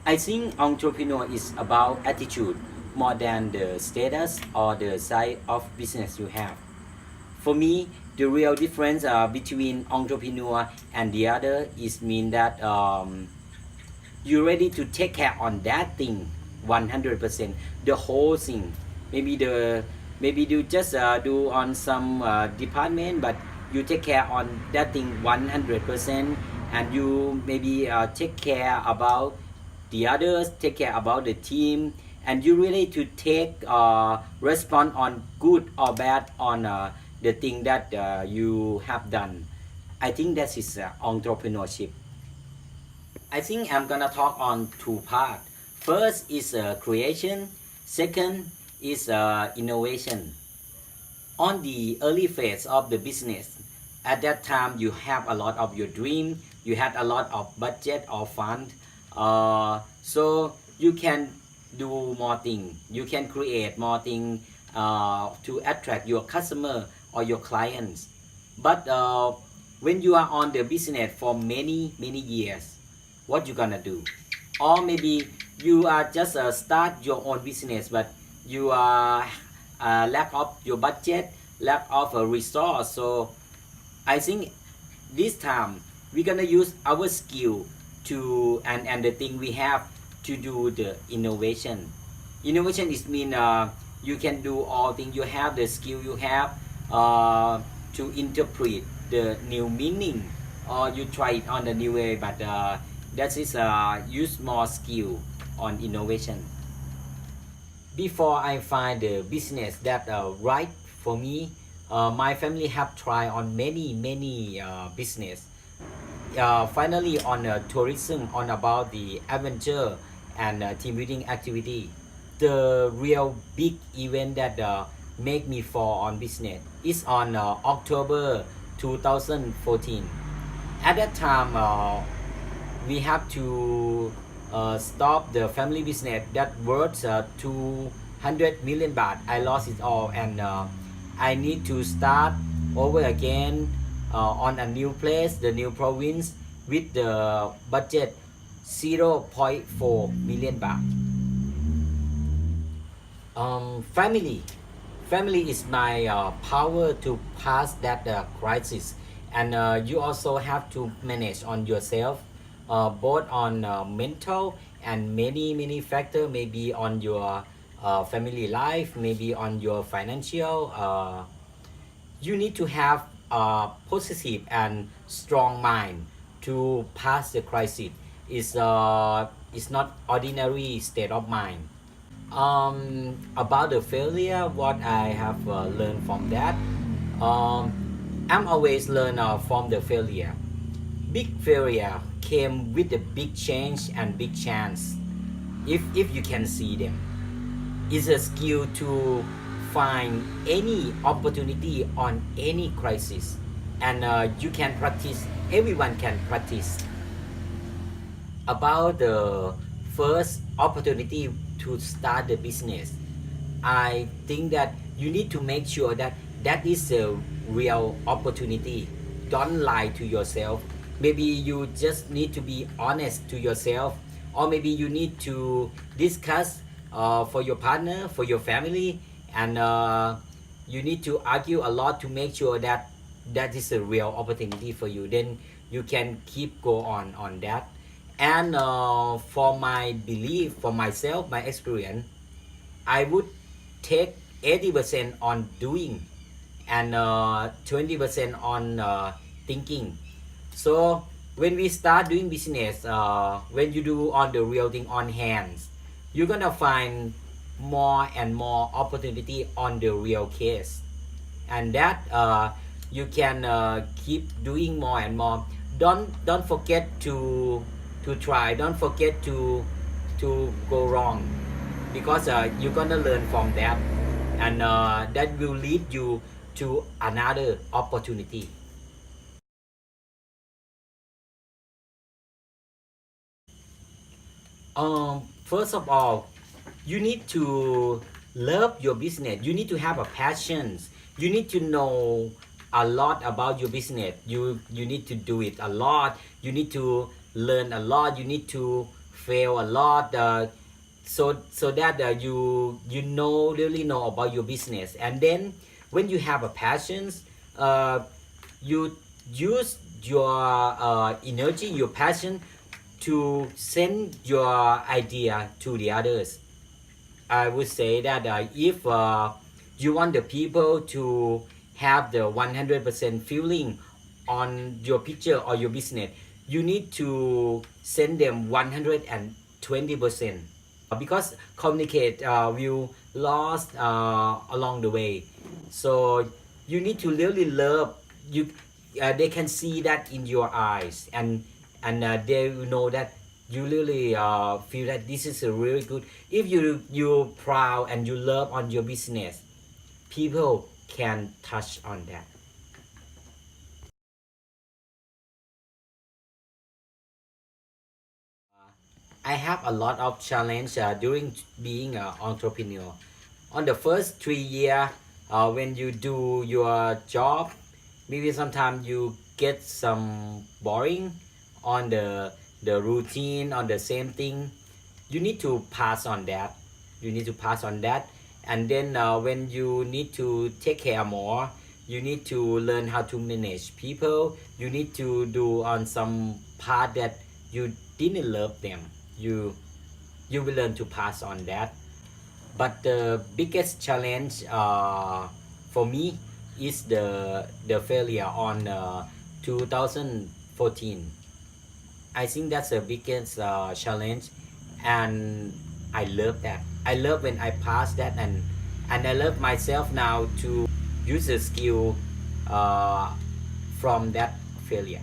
I think entrepreneur is about attitude more than the status or the size of business you have. For me, the real difference between entrepreneur and the other is mean that you're ready to take care on that thing 100%, the whole thing. Maybe you just do on some department, but you take care on that thing 100%, and you maybe take care about the others, take care about the team, and you really to take respond on good or bad on the thing that you have done. I think that is entrepreneurship. I think I'm gonna talk on two parts. First is creation. Second is innovation. On the early phase of the business, at that time you have a lot of your dream. You had a lot of budget or fund, so you can do more things. You can create more things to attract your customer or your clients. But when you are on the business for many years, what you gonna do? Or maybe you are just start your own business, but you are lack of your budget, lack of a resource. So I think this time we're gonna use our skill to and the thing we have to do the innovation. Innovation is mean you can do all things. You have the skill you have to interpret the new meaning, or you try it on a new way, but that is use more skill on innovation. Before I find the business that right for me, my family have tried on many business. Finally on tourism, on about the adventure and team building activity. The real big event that make me fall on business is on October 2014. At that time, we have to stop the family business that worth 200 million baht. I lost it all, and I need to start over again on a new place, the new province, with the budget 0.4 million baht. Family. Family is my power to pass that crisis, and you also have to manage on yourself, both on mental and many factor, maybe on your family life, maybe on your financial. You need to have a positive and strong mind to pass the crisis. It's not ordinary state of mind. About the failure, what I have learned from that, um, I'm always learn from the failure. Big failure came with a big change and big chance. If you can see them, it's a skill to find any opportunity on any crisis, and you can practice. Everyone can practice. About the first opportunity to start the business, I think that you need to make sure that that is a real opportunity. Don't lie to yourself. Maybe you just need to be honest to yourself, or maybe you need to discuss for your partner, for your family, and you need to argue a lot to make sure that that is a real opportunity for you. Then you can keep go on that. And for my belief, for myself, my experience, I would take 80% on doing, and 20% on thinking. So when we start doing business, when you do on the real thing on hands, you're gonna find more and more opportunity on the real case, and that you can keep doing more and more. Don't forget to try. Don't forget to go wrong, because you're gonna learn from that, and that will lead you to another opportunity. First of all, you need to love your business. You need to have a passion. You need to know a lot about your business. You need to do it a lot. You need to learn a lot. You need to fail a lot, so that you really know about your business. And then when you have a passion, uh, you use your energy, your passion, to send your idea to the others. I would say that if you want the people to have the 100% feeling on your picture or your business, you need to send them 120%, because communicate will lost along the way. So you need to really love you. They can see that in your eyes, and they will know that you really feel that this is a really good. If you're proud and you love on your business, people can touch on that. I have a lot of challenge during being an entrepreneur. On the first 3 year, when you do your job, maybe sometimes you get some boring on the routine, on the same thing. You need to pass on that. You need to pass on that, and then when you need to take care more, you need to learn how to manage people. You need to do on some part that you didn't love them. You will learn to pass on that. But the biggest challenge for me is the failure on 2014. I think that's the biggest challenge, and I love that. I love when I pass that, and I love myself now to use the skill uh, from that failure.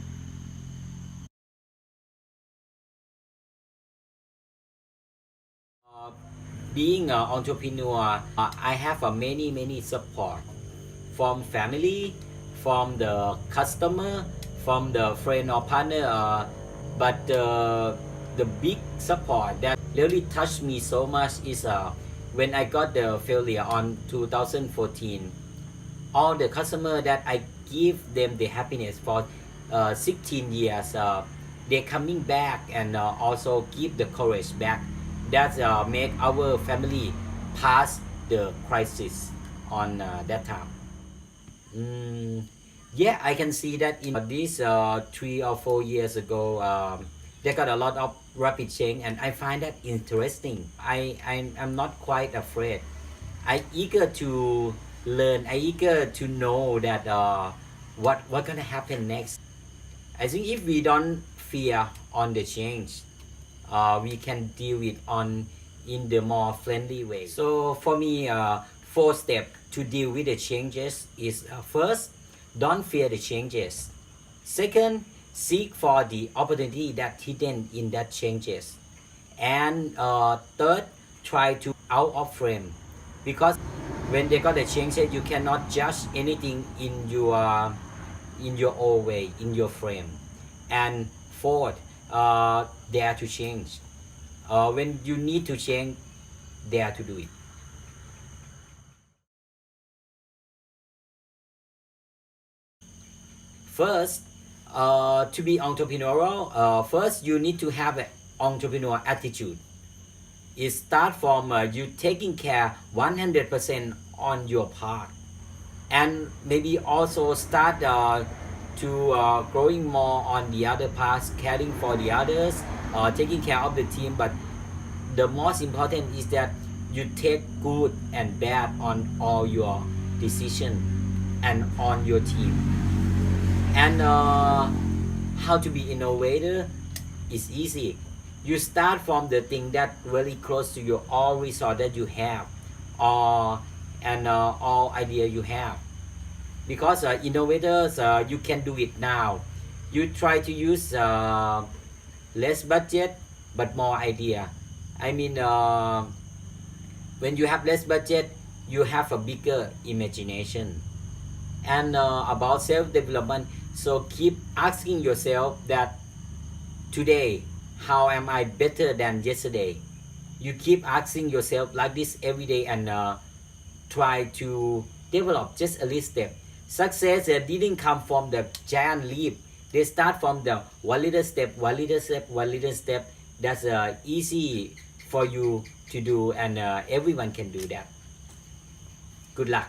Uh, Being an entrepreneur, I have a many support from family, from the customer, from the friend or partner. But the big support that really touched me so much is when I got the failure on 2014. All the customer that I give them the happiness for 16 years, they coming back and also give the courage back. That make our family pass the crisis on that time. Mm, yeah, I can see that in this 3 or 4 years ago, they got a lot of rapid change, and I find that interesting. I'm not quite afraid. I eager to learn. I eager to know that what gonna happen next. I think if we don't fear on the change, we can deal it on in the more friendly way. So for me, 4 steps to deal with the changes is first, don't fear the changes. Second, seek for the opportunity that hidden in that changes. And third, try to out of frame, because when they got the changes, you cannot judge anything in your own way, in your frame. And fourth, dare to change. When you need to change, dare to do it. First, to be entrepreneurial, first you need to have an entrepreneur attitude. It start from you taking care 100% on your part, and maybe also start to growing more on the other parts, caring for the others, taking care of the team. But the most important is that you take good and bad on all your decision and on your team. And how to be innovator is easy. You start from the thing that really close to your all resource that you have, or and all idea you have. Because innovators, you can do it now. You try to use less budget but more idea. I mean, when you have less budget, you have a bigger imagination. And about self-development, so keep asking yourself that today, how am I better than yesterday? You keep asking yourself like this every day, and try to develop just a little step. Success didn't come from the giant leap. They start from the one little step, one little step, one little step. that's easy for you to do, and everyone can do that. Good luck.